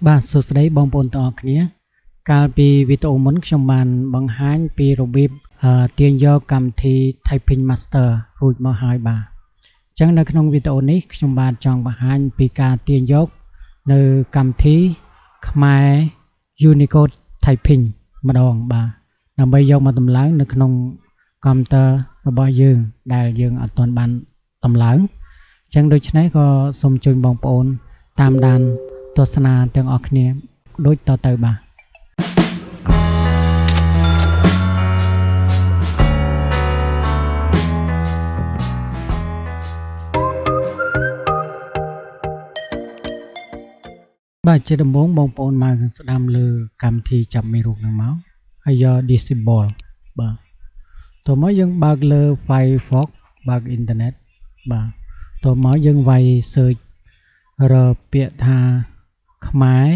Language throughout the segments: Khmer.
បាទសួស្តីបងប្អូនទាំងអស់គ្នាកាលពីវីដេអូមុនខ្ញុំបានបង្ហាញពីរបៀបទាញយកកម្មវិធី Typing Master រួចមកហើយបាទអញ្ចឹងនៅក្នុងវីដេអូនេះខ្ញុំបានចង់បង្ហាញពីការទាញយកនៅកម្មវិធីខ្មែរ Unicode Typing ម្ដងបាទដើម្បីយកមកតម្លើងនៅក្នុងកុំព្យូទ័ររបស់យើងដែលយើងអត់ទាន់បានតម្លើងអញ្ចឹងដូច្នេះក៏សូមជួយបងប្អូនតាមដានទស្សនាទាំងអស់គ្នាដូចតទៅបាទបាទជាដំបូងបងប្អូនមកស្ដាំលើកម្មវិធីចាប់មេរូបនឹងមកហើយយក disable បាទតោះមកយើងបើកលើ Firefox បើកអ៊ីនធឺណិតបាទតោះមកយើងវាយ search រកពាក្យថាខ្មែរ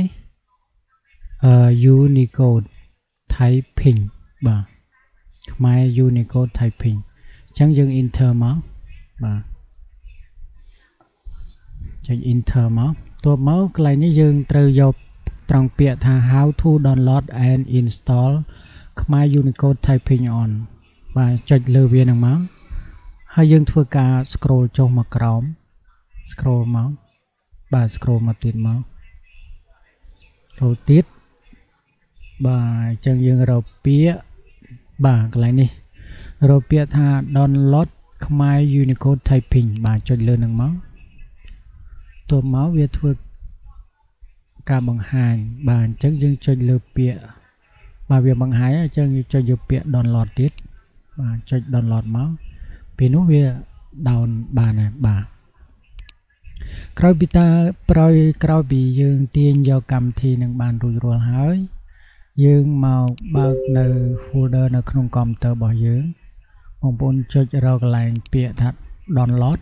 Unicode Typing បាទខ្មែរ Unicode Typing អញ្ចឹងយើង enter មកបាទចុច enter មកទោះមកកន្លែងនេះយើងត្រូវយកត្រង់ពាក្យថា how to download and install ខ្មែរ Unicode Typing on បាទចុចលើវានឹងមកហើយយើងធ្វើការ scroll ចុះមកក្រោម scroll មកបាទ scroll មកទៀតមក scroll ទៀតបាទអញ្ចឹងយើងរកពាក្យបាទកន្លែងនេះរកពាក្យថា download ខ្មែរ Unicode Typing បាទចុចលើនឹងមកទោះមកវាធ្វើការបង្ហាញបាទអញ្ចឹងយើងចុចលើពាក្យបាទវាបង្ហាញអញ្ចឹងយើងចុចយកពាក្យ download ទៀតបាទចុច download មកពេលនោះវា down បានហើយបាទក្រោយពីយើងទាញយកកម្មវិធីនឹងបានរួចរាល់ហើយយើងមកបើកនៅ folder នៅក្នុងកុំព្យូទ័ររបស់យើងបងប្អូនចុចរកកន្លែងពាក្យថា download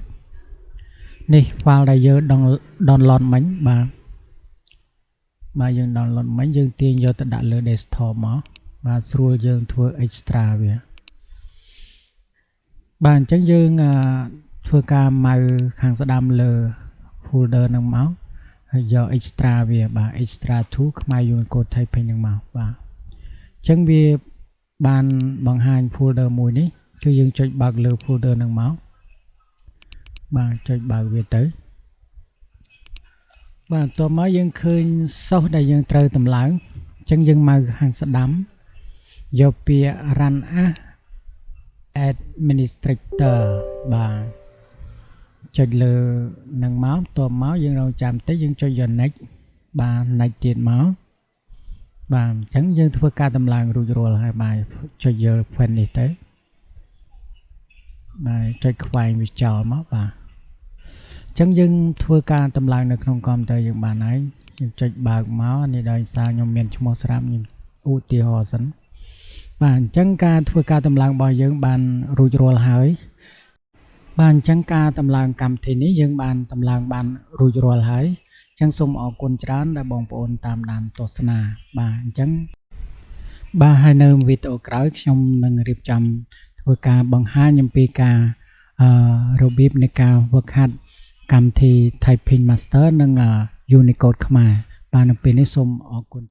នេះ file ដែលយើង download មិញបាទយើង download មិញយើងទាញយកទៅដាក់លើ desktop មកបាទស្រួលយើងធ្វើ extra វាបាទអញ្ចឹងយើងធ្វើការម៉ៅខាងស្ដាំលើ folder នឹងមកហើយយក extra វាបាទ extra to ខ្មែរ Unicode Typing នឹងមកបាទអញ្ចឹងវាបានបង្ហាញ folder មួយនេះគឺយើងចុចបើកលើ folder នឹងមកបាទចុចបើកវាទៅបាទតោះមកយើងឃើញសូសដែលយើងត្រូវតម្លើងអញ្ចឹងយើងមកខាងស្ដាំយកពាក្យ run as administrator បាទចុចលើនឹងមកតោះមកយើងរងចាំតិចយើងចុចយក next បាទ next ទៀតមកបាទអញ្ចឹងយើងធ្វើការតម្លើងរួចរាល់ហើយបាទចុចយក pen នេះទៅបាទចុចខ្វែងវាចោលមកបាទអញ្ចឹងយើងធ្វើការតម្លើងនៅក្នុងកុំព្យូទ័រយើងបានហើយយើងចុចបើកមកនេះដោយសារខ្ញុំមានឈ្មោះស្រាប់ខ្ញុំឧទាហរណ៍សិនបាទអញ្ចឹងការធ្វើការតម្លើងរបស់យើងបានរួចរាល់ហើយបាទអញ្ចឹងការតម្លើងកម្មវិធីនេះយើងបានតម្លើងបានរួចរាល់ហើយអញ្ចឹងសូមអរគុណច្រើនដែលបងប្អូនតាមដានទស្សនាបាទអញ្ចឹងបាទហើយនៅវីដេអូក្រោយខ្ញុំនឹងរៀបចំធ្វើការបង្ហាញអំពីការរបៀបនៃការហ្វឹកហាត់កម្មវិធី Typing Master និង Unicode ខ្មែរបាទនៅពេលនេះសូមអរគុណ